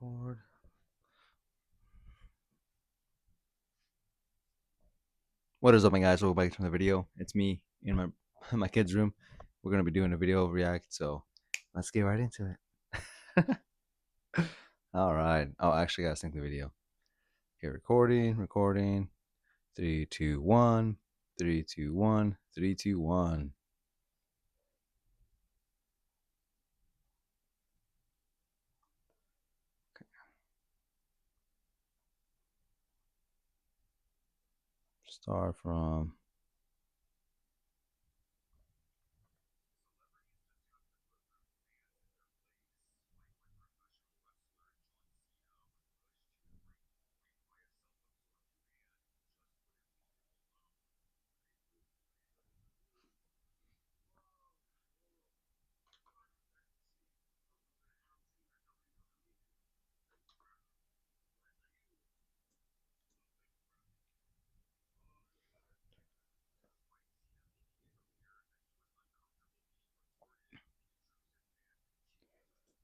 Record. What is up, my guys? Welcome back to the video. It's me in my in my kid's room. We're gonna be doing a video react, so let's get right into it. All right. Oh, actually, gotta sync the video. Okay, recording. Three, two, one. Three, two, one. Three, two, one. Start from.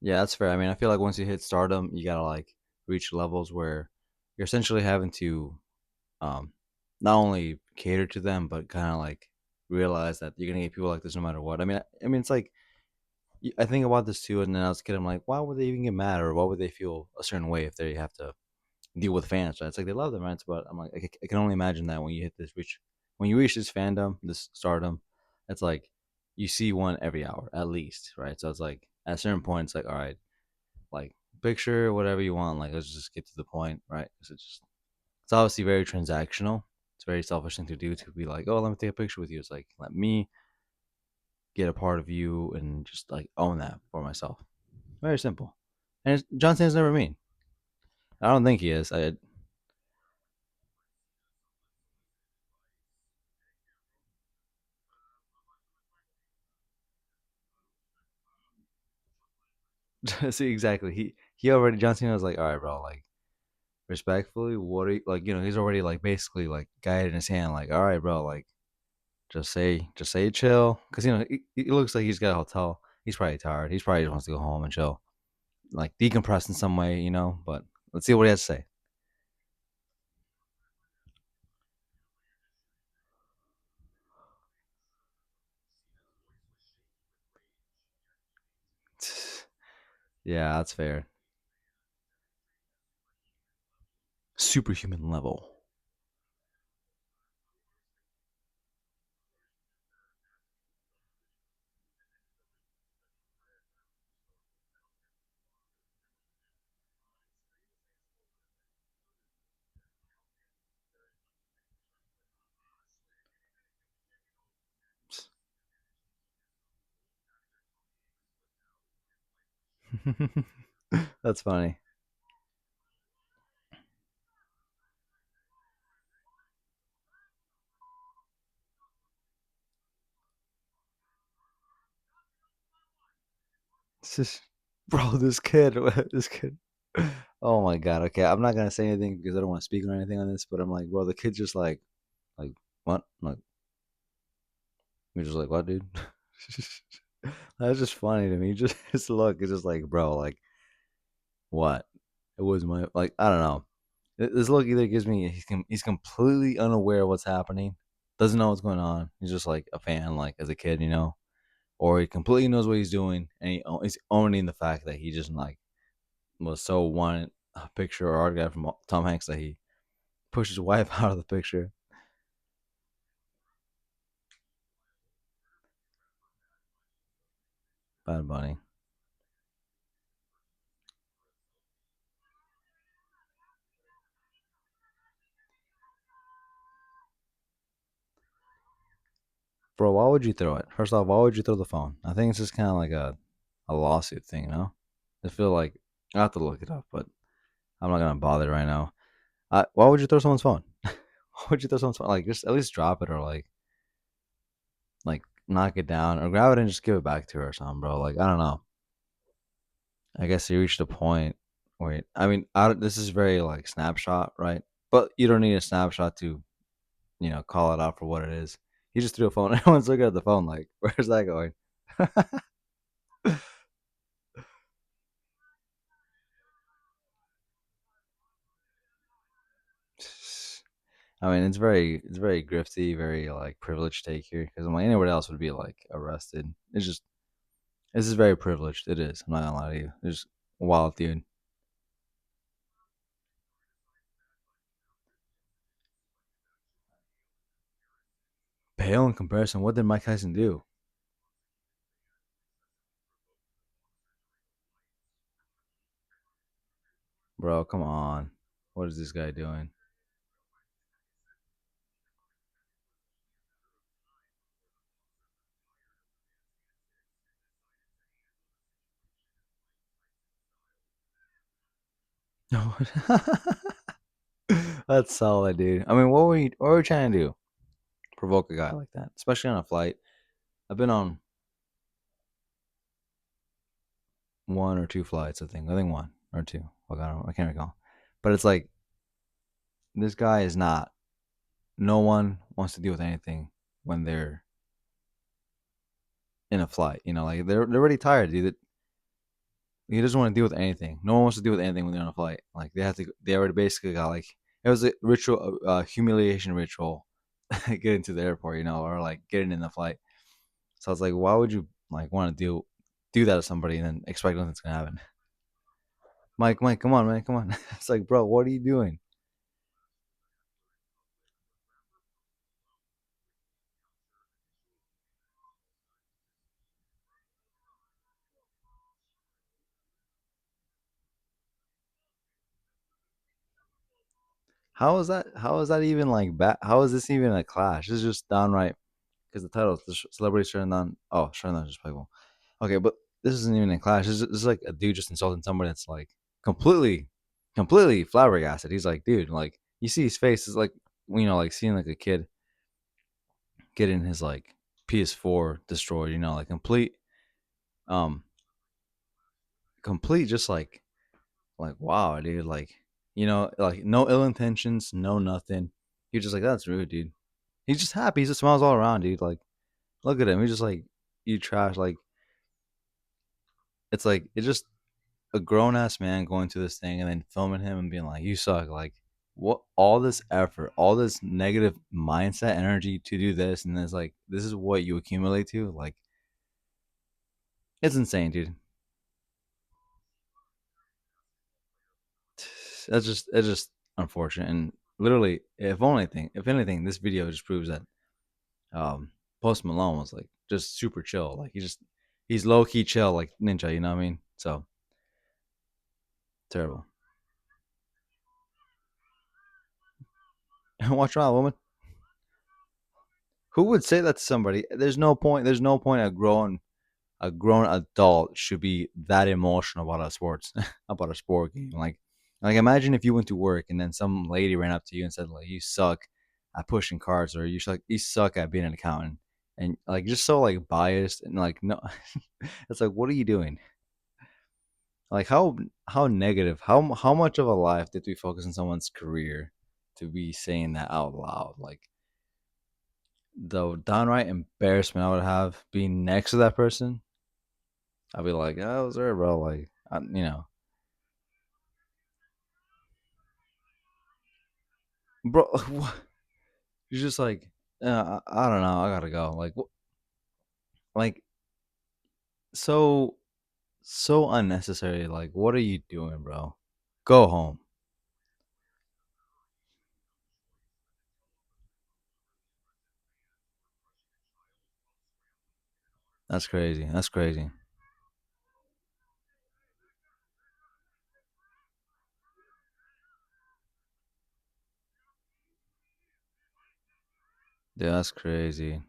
Yeah, that's fair. I mean, I feel like once you hit stardom, you gotta like reach levels where you're essentially having to um not only cater to them, but kind of like realize that you're gonna get people like this no matter what. I mean, it's like I think about this too, and then as a kid, I'm like, why would they even get mad, or why would they feel a certain way if they have to deal with fans? Right? It's like they love them, right? But I'm like, I can only imagine that when you hit this reach, when you reach this fandom, this stardom, it's like you see one every hour at least, right? So it's like at a certain point, it's like, all right, like picture whatever you want, like let's just get to the point, right? 'Cause it's obviously very transactional. It's a very selfish thing to do to be like, oh, let me take a picture with you. It's like let me get a part of you and just like own that for myself. Very simple. And John Cena's never mean. I don't think he is. See exactly. He already John Cena was like, all right, bro, like respectfully, what are you like? He's already like basically like guided his hand, like, all right, bro, like just say chill, because he looks like he's got a hotel. He's probably tired. He's probably just wants to go home and chill, like decompress in some way, But let's see what he has to say. Yeah, that's fair. Superhuman level. That's funny. It's just, bro, this kid, this kid. Oh my god. Okay, I'm not gonna say anything because I don't want to speak on anything on this. But I'm like, bro, the kid's just like what? Like you're just like what, dude? That's just funny to me. Just his look is just like, bro, like what? It was my like I don't know. This look either gives me he's completely unaware of what's happening, doesn't know what's going on. He's just like a fan, like as a kid, or he completely knows what he's doing and he's owning the fact that he just like was so wanted a picture or autograph from Tom Hanks that he pushed his wife out of the picture. Bad Bunny. Bro, why would you throw it? First off, why would you throw the phone? I think it's just kind of like a lawsuit thing. I feel like I have to look it up, but I'm not gonna bother right now. Why would you throw someone's phone? Why would you throw someone's phone? Like, just at least drop it or like knock it down or grab it and just give it back to her or something, bro. Like, I don't know. I guess you reached a point where I mean, this is very like snapshot, right? But you don't need a snapshot to call it out for what it is. He just threw a phone. Everyone's looking at the phone like, where's that going? I mean, it's very grifty, very like privileged take here because I'm like anybody else would be like arrested. It's just this is very privileged. It is. I'm not gonna lie to you. It's wild, dude. Pale in comparison. What did Mike Tyson do, bro? Come on. What is this guy doing? No. That's solid, dude. I mean, what were you trying to do? Provoke a guy like that, especially on a flight. I've been on one or two flights, I think. I think one or two. I can't recall. But it's like this guy is not. No one wants to deal with anything when they're in a flight. You know, like they're already tired, dude. He doesn't want to deal with anything. No one wants to deal with anything when they're on a flight. Like they have to. They already basically got like it was a ritual, humiliation ritual, getting to the airport. You know, or like getting in the flight. So I was like, why would you like want to do that to somebody and then expect nothing's gonna happen? Mike, come on, man, come on. It's like, bro, what are you doing? How is that? How is that even like bad? How is this even a clash? This is just downright because the title is the celebrity shutting down. Oh, shutting down disrespectful. Okay, but this isn't even a clash. This is like a dude just insulting somebody that's like completely, completely flabbergasted. He's like, dude, like you see his face is like you know like seeing like a kid getting his like PS4 destroyed. You know, like um, complete just like wow, dude, like you know like no ill intentions, no nothing. You're just like that's rude, dude. He's just happy. He just smiles all around, dude. Like look at him. He's just like you trash. Like it's just a grown ass man going to this thing and then filming him and being like, "You suck." Like, what? All this effort, all this negative mindset, energy to do this, and it's like, this is what you accumulate to. Like, it's insane, dude. It's just unfortunate and literally, if anything, this video just proves that Post Malone was like just super chill. Like he's low key chill, like Ninja. You know what I mean? So terrible. Watch out, woman. Who would say that to somebody? There's no point. There's no point a grown adult should be that emotional about a sports about a sport game. Like imagine if you went to work and then some lady ran up to you and said like you suck at pushing carts or you suck at being an accountant and like just so like biased and like no it's like what are you doing? Like how negative how much of a life did we focus on someone's career to be saying that out loud? Like the downright embarrassment I would have being next to that person, I'd be like, "Oh, I was there, bro." Like, you know, bro, you're just like, I don't know, I gotta go. Like, like so so unnecessary. Like, what are you doing, bro? Go home. That's crazy. That's crazy. Yeah, that's crazy.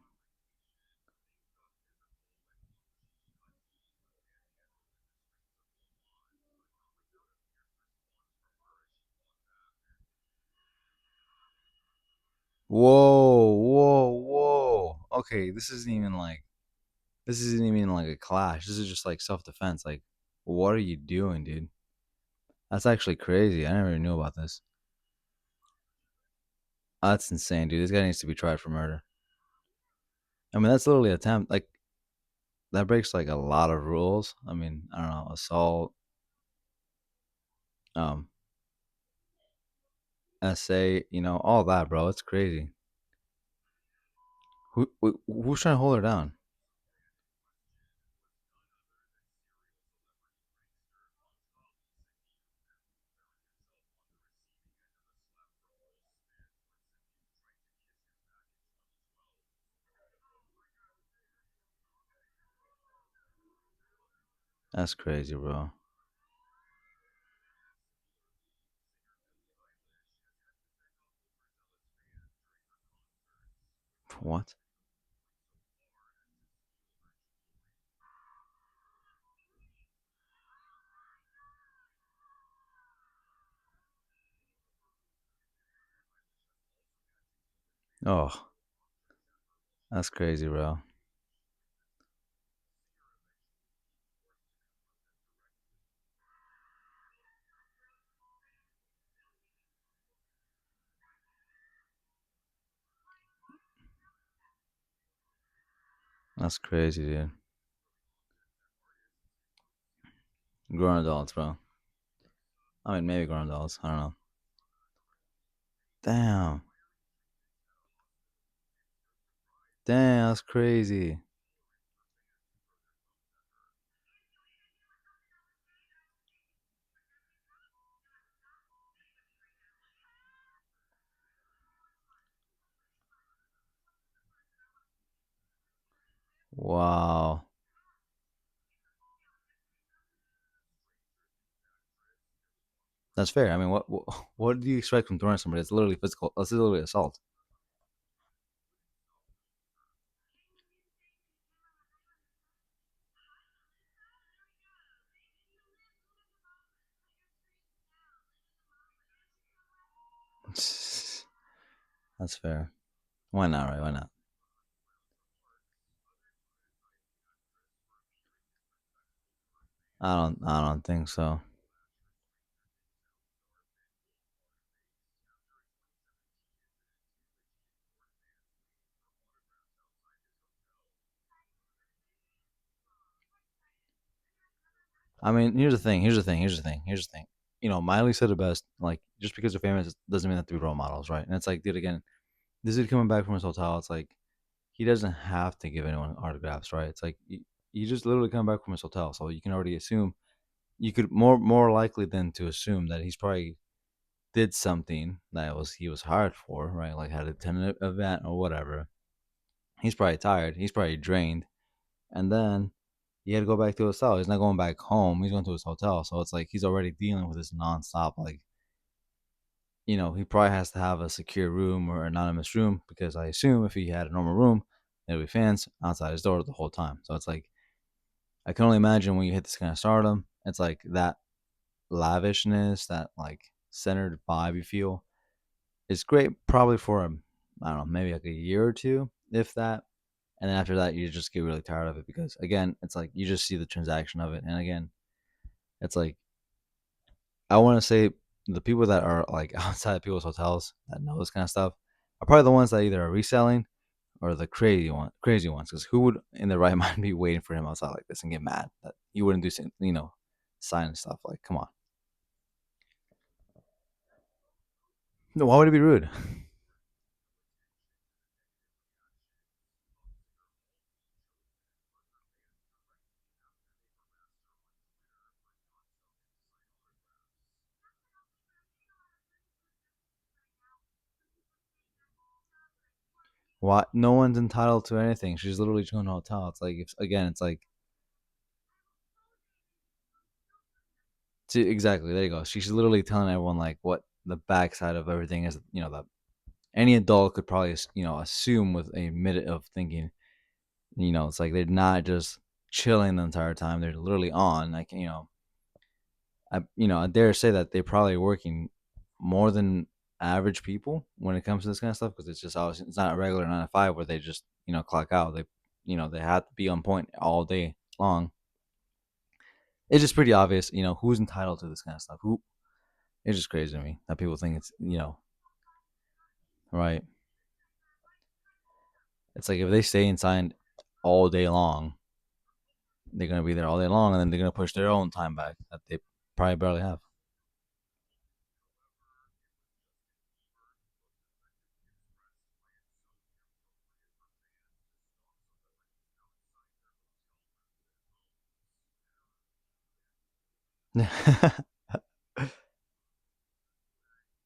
Whoa. Okay, this isn't even like a clash. This is just like self defense. Like, what are you doing, dude? That's actually crazy. I never knew about this. That's insane, dude. This guy needs to be tried for murder. I mean, that's literally attempt. Like that breaks like a lot of rules. I mean, I don't know, assault. Um, essay, all that, bro. It's crazy. Who's trying to hold her down? That's crazy, bro. What? Oh, that's crazy, bro. That's crazy, dude. Grown adults, bro. I mean, maybe grown adults. I don't know. Damn. Damn, that's crazy. Wow. That's fair. I mean, what do you expect from throwing somebody? It's literally physical. That's literally assault. That's fair. Why not, right? Why not? I don't think so. I mean, here's the thing. Here's the thing. Here's the thing. Here's the thing. Miley said it best. Like, just because they're famous doesn't mean that they're role models, right? And it's like, dude, again, this dude coming back from his hotel. It's like he doesn't have to give anyone autographs, right? It's like you just literally come back from his hotel, so you can already assume. You could more likely than to assume that he's probably did something that was he was hired for, right? Like had a tenant event or whatever. He's probably tired. He's probably drained, and then he had to go back to his hotel. He's not going back home. He's going to his hotel. So it's like he's already dealing with this nonstop. Like, he probably has to have a secure room or anonymous room because I assume if he had a normal room, there'd be fans outside his door the whole time. So it's like I can only imagine when you hit this kind of stardom, it's like that lavishness, that like centered vibe you feel is great probably for I don't know, maybe like a year or two, if that. And then after that you just get really tired of it because again, it's like you just see the transaction of it. And again, it's like I want to say the people that are like outside people's hotels that know this kind of stuff are probably the ones that either are reselling or the crazy ones. Because who would in their right mind be waiting for him outside like this and get mad that you wouldn't do, sign and stuff? Like, come on. No, why would it be rude? Why? No one's entitled to anything. She's literally going to a hotel. It's like, if again, it's like, see, exactly. There you go. She's literally telling everyone like what the backside of everything is. That any adult could probably assume with a minute of thinking. It's like they're not just chilling the entire time. They're literally on. Like, I dare say that they're probably working more than average people when it comes to this kind of stuff because it's just obviously it's not a regular 9 to 5 where they just clock out. They have to be on point all day long. It's just pretty obvious, who's entitled to this kind of stuff. Who It's just crazy to me that people think it's right. It's like if they stay inside all day long, they're gonna be there all day long, and then they're gonna push their own time back that they probably barely have.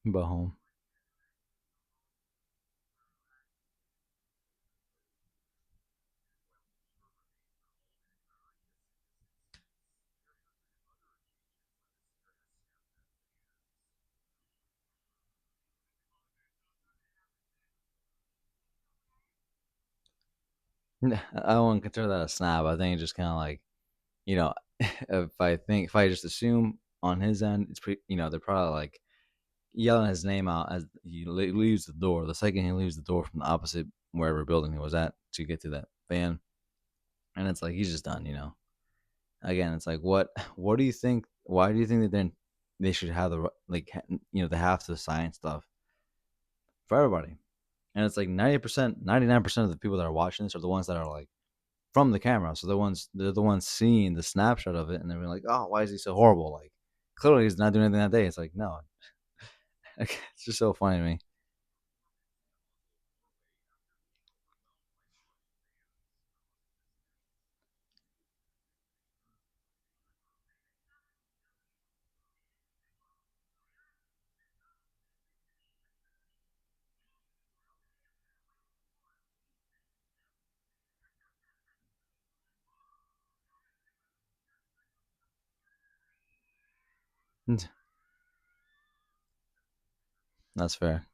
But home. I wouldn't consider that a snap. I think it's just kind of like, you know, if I just assume on his end, it's pretty, they're probably like yelling his name out as he leaves the door. The second he leaves the door from the opposite wherever building he was at to get to that van, and it's like he's just done. Again, it's like what do you think? Why do you think that then they should have the half the science stuff for everybody? And it's like 90%, 99% of the people that are watching this are the ones that are like from the camera. So they're the ones seeing the snapshot of it, and they're like, "Oh, why is he so horrible?" Like clearly he's not doing anything that day. It's like no, it's just so funny to me. That's fair.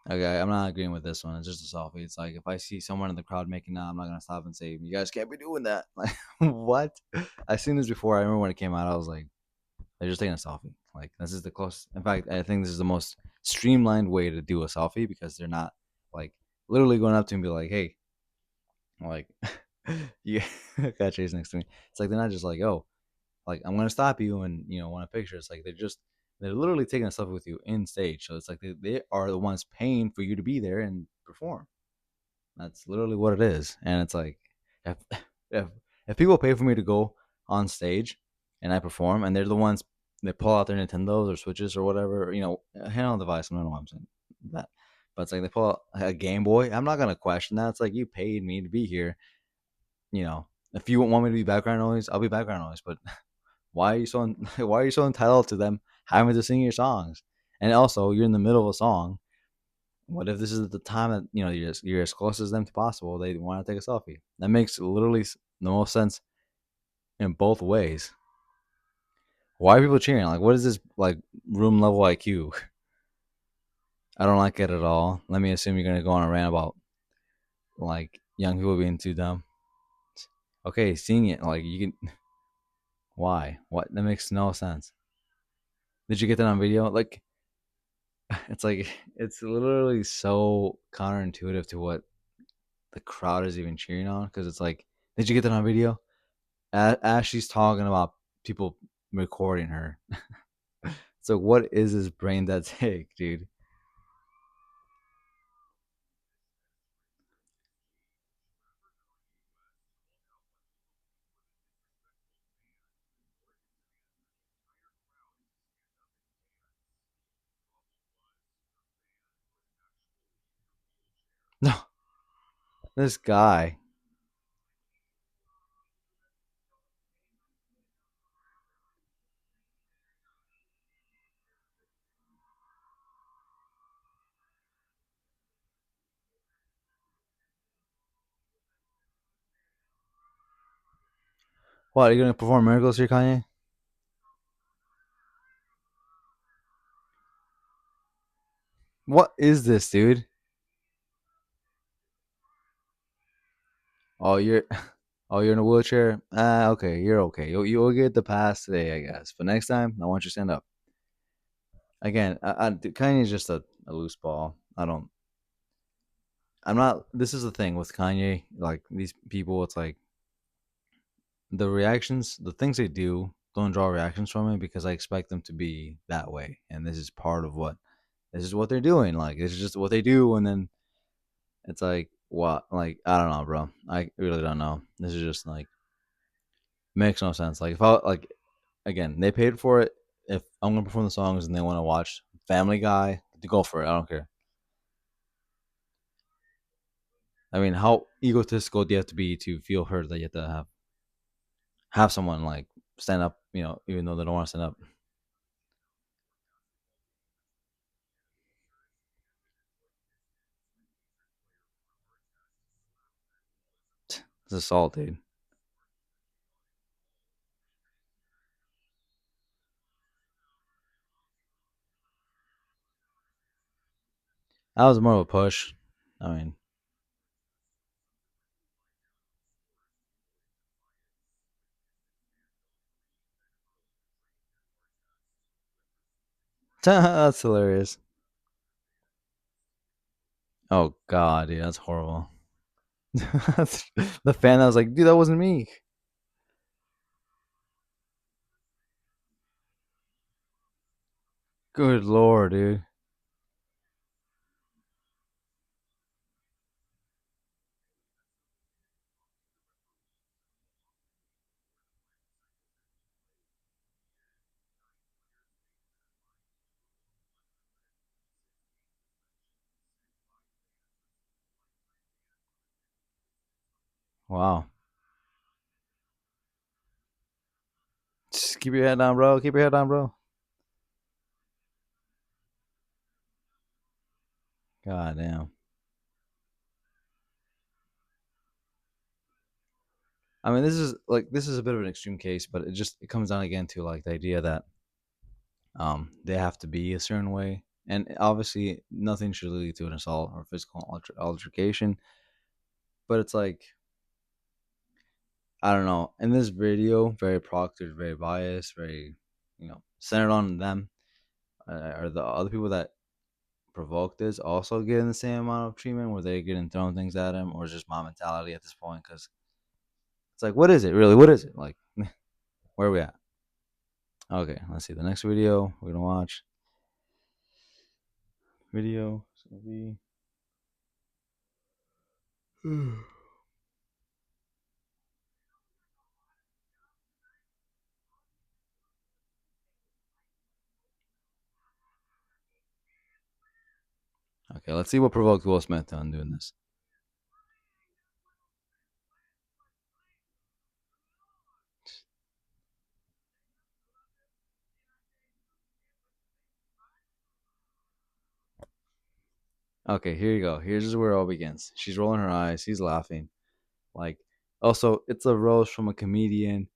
Okay, I'm not agreeing with this one. It's just a selfie. It's like if I see someone in the crowd making out, I'm not gonna stop and say, "You guys can't be doing that." Like, what? I've seen this before. I remember when it came out. I was like, "They're just taking a selfie." Like, this is the close. In fact, I think this is the most streamlined way to do a selfie because they're not like literally going up to him and be like, "Hey," like, "You got Chase next to me." It's like they're not just like, "Oh, like I'm gonna stop you and want a picture." It's like they're literally taking a selfie with you in stage. So it's like they are the ones paying for you to be there and perform. That's literally what it is. And it's like if if if people pay for me to go on stage and I perform and they're the ones they pull out their Nintendos or Switches or whatever, a handheld device, I don't know why I'm saying that. But it's like they pull out a Game Boy. I'm not gonna question that. It's like you paid me to be here. You know, if you want me to be background noise, I'll be background noise. But why are you so why are you so entitled to them having to sing your songs? And also, you're in the middle of a song. What if this is the time that you're as close as them to possible? They want to take a selfie. That makes literally the most sense in both ways. Why are people cheering? Like, what is this like room level IQ? I don't like it at all. Let me assume you're gonna go on a rant about like young people being too dumb. Okay, seeing it like you can. Why? What? That makes no sense. Did you get that on video? Like, it's like it's literally so counterintuitive to what the crowd is even cheering on because it's like, did you get that on video? As she's talking about people recording her. So what is this brain dead take, dude? No, this guy. What, are you gonna perform miracles here, Kanye? What is this, dude? Oh, you're oh, you're in a wheelchair? Ah, okay, you're okay. You'll get the pass today, I guess. But next time, I want you to stand up. Again, Kanye's just a loose ball. I'm not. This is the thing with Kanye. Like these people, it's like the reactions, the things they do, don't draw reactions from it because I expect them to be that way, and this is part of what this is what they're doing. Like this is just what they do, and then it's like what? Like I don't know, bro. I really don't know. This is just like Makes no sense. Like if I like again, they paid for it. If I'm gonna perform the songs and they want to watch Family Guy, to go for it. I don't care. I mean, how egotistical do you have to be to feel hurt that you have to have someone like stand up, even though they don't want to stand up? It's assault, dude. That was more of a push. I mean, that's hilarious. Oh god, dude, that's horrible. The fan that was like, dude, that wasn't me. Good lord, dude. Wow. Just keep your head down, bro. Keep your head down, bro. God damn. I mean, this is a bit of an extreme case, but it comes down again to like the idea that they have to be a certain way, and obviously nothing should lead to an assault or physical altercation. But it's like I don't know. In this video, very proctored, very biased, very centered on them. Are the other people that provoked this also getting the same amount of treatment? Where they getting thrown things at him, or is just my mentality at this point? Because it's like, what is it really? What is it like? Where are we at? Okay, let's see. The next video we're gonna watch video. It's gonna be okay. Let's see what provoked Will Smith on doing this. Okay, here you go. Here's where it all begins. She's rolling her eyes. He's laughing. Like, also, it's a roast from a comedian.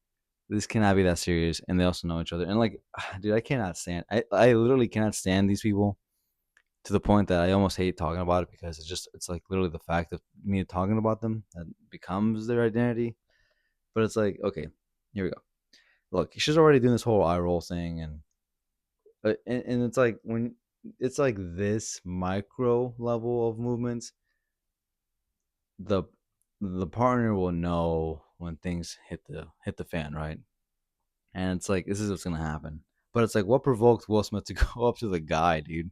This cannot be that serious, and they also know each other. And like, dude, I cannot stand. I literally cannot stand these people to the point that I almost hate talking about it because it's like literally the fact of me talking about them that becomes their identity. But it's like, okay, here we go. Look, she's already doing this whole eye roll thing, and it's like when it's like this micro level of movements, the the partner will know when things hit the fan, right? And it's like this is what's gonna happen. But it's like what provoked Will Smith to go up to the guy, dude?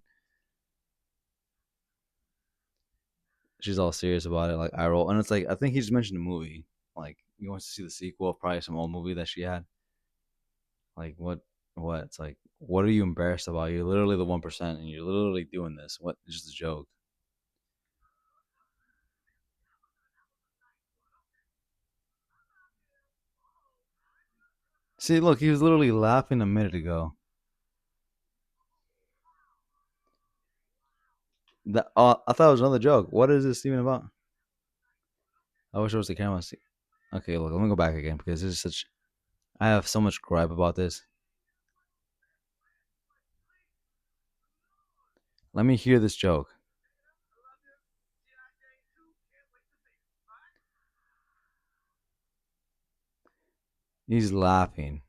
She's all serious about it, like eye roll, and it's like I think he just mentioned a movie, like he wants to see the sequel of probably some old movie that she had. Like what? It's like what are you embarrassed about? You're literally the 1%, and you're literally doing this. What? It's just a joke. See, look, he was literally laughing a minute ago. I thought it was another joke. What is this even about? I wish it was the camera. Okay, look, let me go back again because this is such. I have so much gripe about this. Let me hear this joke. He's laughing,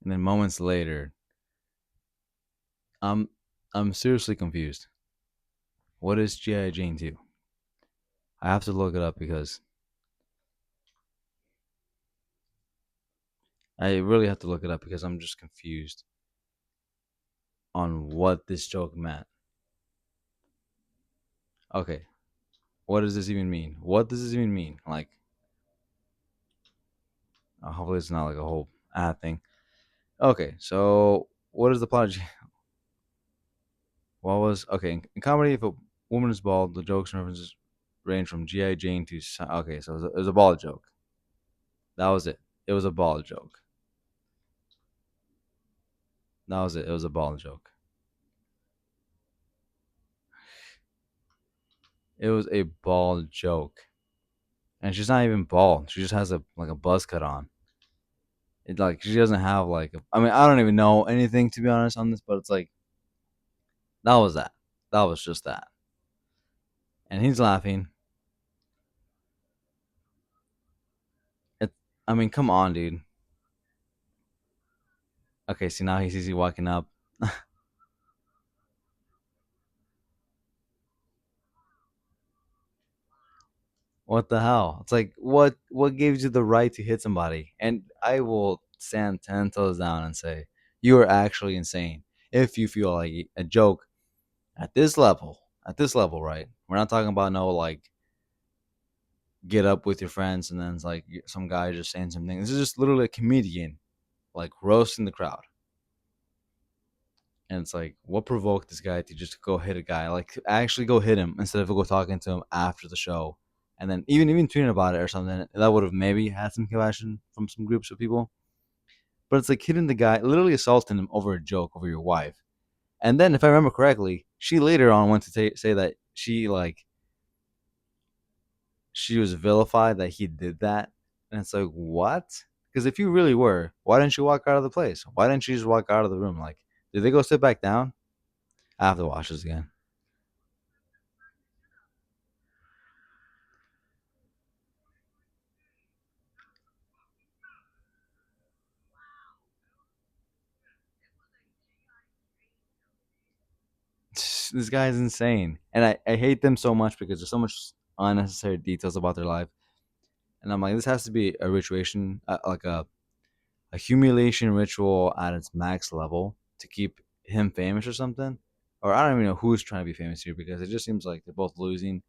and then moments later, I'm I'm seriously confused. What is GI Jane 2? I have to look it up because I really have to look it up because I'm just confused on what this joke meant. Okay, what does this even mean? What does this even mean? Like, Hopefully, it's not like a whole ad thing. Okay, so what is the plot? What was okay in comedy? If a woman is bald, the jokes and references range from GI Jane to okay. So it was a bald joke. That was it. It was a bald joke. That was it. It was a bald joke. It was a bald joke, and she's not even bald. She just has a like a buzz cut on. It like she doesn't have like. I mean, I don't even know anything to be honest on this, but it's like that was that. That was just that. And he's laughing. It. I mean, come on, dude. Okay, see now he sees you walking up. What the hell? It's like what gives you the right to hit somebody? And I will stand 10 toes down and say you are actually insane if you feel like a joke at this level. At this level, right? We're not talking about no like get up with your friends and then it's like some guy just saying something. This is just literally a comedian like roasting the crowd. And it's like, what provoked this guy to just go hit a guy? Like, actually go hit him instead of go talking to him after the show, and then even tweeting about it or something. That would have maybe had some compassion from some groups of people. But it's like hitting the guy, literally assaulting him over a joke over your wife. And then, if I remember correctly, she later on went to say that she was vilified that he did that, and it's like what? Because if you really were, why didn't you walk out of the place? Why didn't you just walk out of the room? Like, did they go sit back down? I have to watch this again. This guy is insane, and I hate them so much because there's so much unnecessary details about their life, and I'm like, this has to be a rituation, like a humiliation ritual at its max level to keep him famous or something, or I don't even know who's trying to be famous here because it just seems like they're both losing,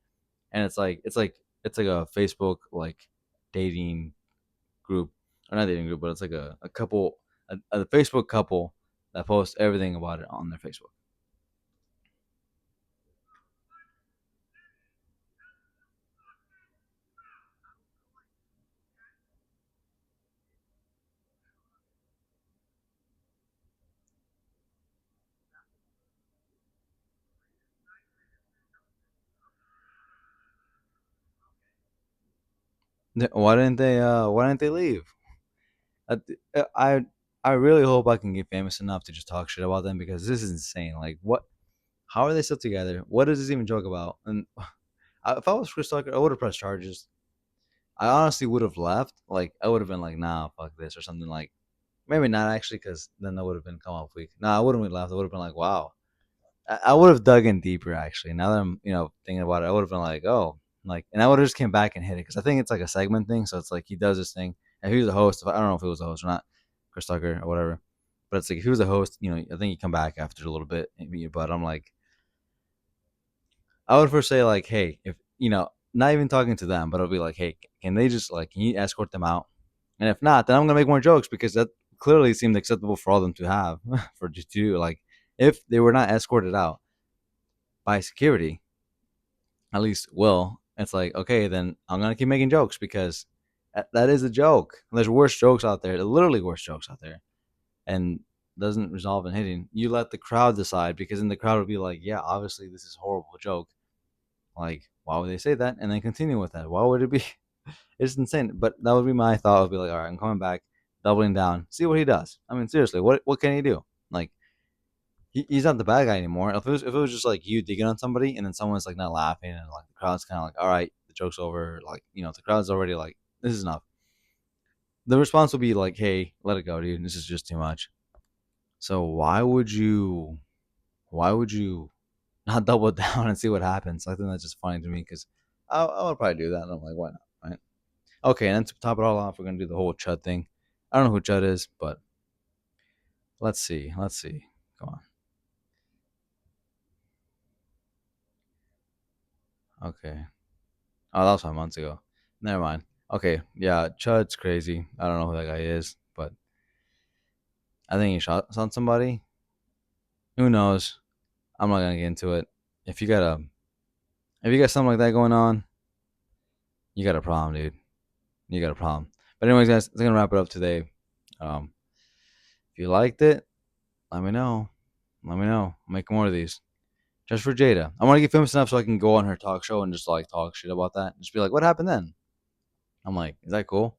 and it's like a Facebook like dating group or not dating group, but it's like a couple, a Facebook couple that posts everything about it on their Facebook. Why didn't they leave? I I really hope I can get famous enough to just talk shit about them because this is insane. Like, what? How are they still together? What does this even joke about? And if I was Chris Tucker, I would have pressed charges. I honestly would have left. Like, I would have been like, nah, fuck this or something. Like, maybe not actually, because then that would have been come off weak. Nah, I wouldn't have left. I would have been like, wow. I would have dug in deeper actually. Now that I'm thinking about it, I would have been like, oh, like, and I would have just came back and hit it because I think it's like a segment thing. So it's like he does this thing, and if he was a host, I don't know if he was a host or not, Chris Tucker or whatever, but it's like if he was a host, I think you come back after a little bit. But I'm like, I would first say like, hey, if not even talking to them, but I'll be like, hey, can they just like, can you escort them out? And if not, then I'm gonna make more jokes because that clearly seemed acceptable for all of them to have for to do. Like, if they were not escorted out by security, at least will, it's like, okay, then I'm gonna keep making jokes because that is a joke. There's worse jokes out there, literally worse jokes out there, and doesn't resolve in hitting. You let the crowd decide because then the crowd would be like, yeah, obviously this is a horrible joke. Like, why would they say that and then continue with that? Why would it be? It's insane. But that would be my thought. Would be like, all right, I'm coming back, doubling down, see what he does. I mean, seriously, what can he do? Like, he's not the bad guy anymore. If it was just like you digging on somebody and then someone's like not laughing and like the crowd's kind of like, all right, the joke's over. Like, the crowd's already like, this is enough. The response will be like, hey, let it go, dude. This is just too much. So why would you not double down and see what happens? I think that's just funny to me because I would probably do that. And I'm like, why not? Right? Okay, and then to top it all off, we're gonna do the whole Chud thing. I don't know who Chud is, but let's see. Let's see. Come on. Okay. Oh, that was 5 months ago. Never mind. Okay, yeah, Chud's crazy. I don't know who that guy is, but I think he shot somebody. Who knows? I'm not gonna get into it. If you got a if you got something like that going on, you got a problem, dude. You got a problem. But anyways, guys, I'm gonna wrap it up today. Um, if you liked it, let me know. Let me know. I'll make more of these. Just for Jada. I want to get famous enough so I can go on her talk show and just like talk shit about that. Just be like, what happened then? I'm like, is that cool?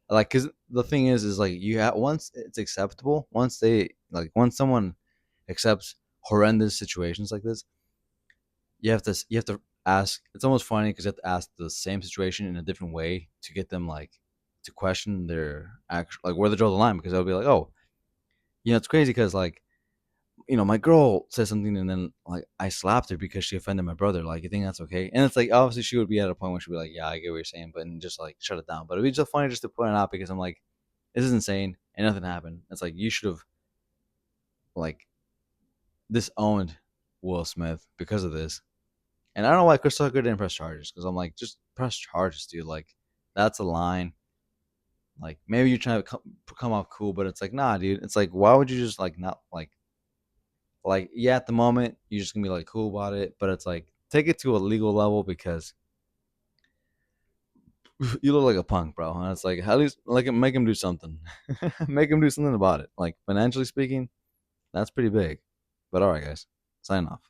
Like, cause the thing is like you have once it's acceptable, once someone accepts horrendous situations like this, you have to ask. It's almost funny because you have to ask the same situation in a different way to get them like to question their actual like where they draw the line because they'll be like, oh, it's crazy because like my girl said something and then like I slapped her because she offended my brother. Like, you think that's okay? And it's like obviously she would be at a point where she'd be like, yeah, I get what you're saying, but and just like shut it down. But it'd be just funny just to point it out because I'm like, this is insane and nothing happened. It's like you should have like disowned Will Smith because of this. And I don't know why Chris Tucker didn't press charges because I'm like, just press charges, dude. Like, that's a line. Like, maybe you're trying to come off cool, but it's like, nah, dude. It's like, why would you just like not like yeah, at the moment you're just gonna be like cool about it, but it's like take it to a legal level because you look like a punk, bro. And it's like at least like make him do something, make him do something about it. Like financially speaking, that's pretty big. But all right, guys, sign off.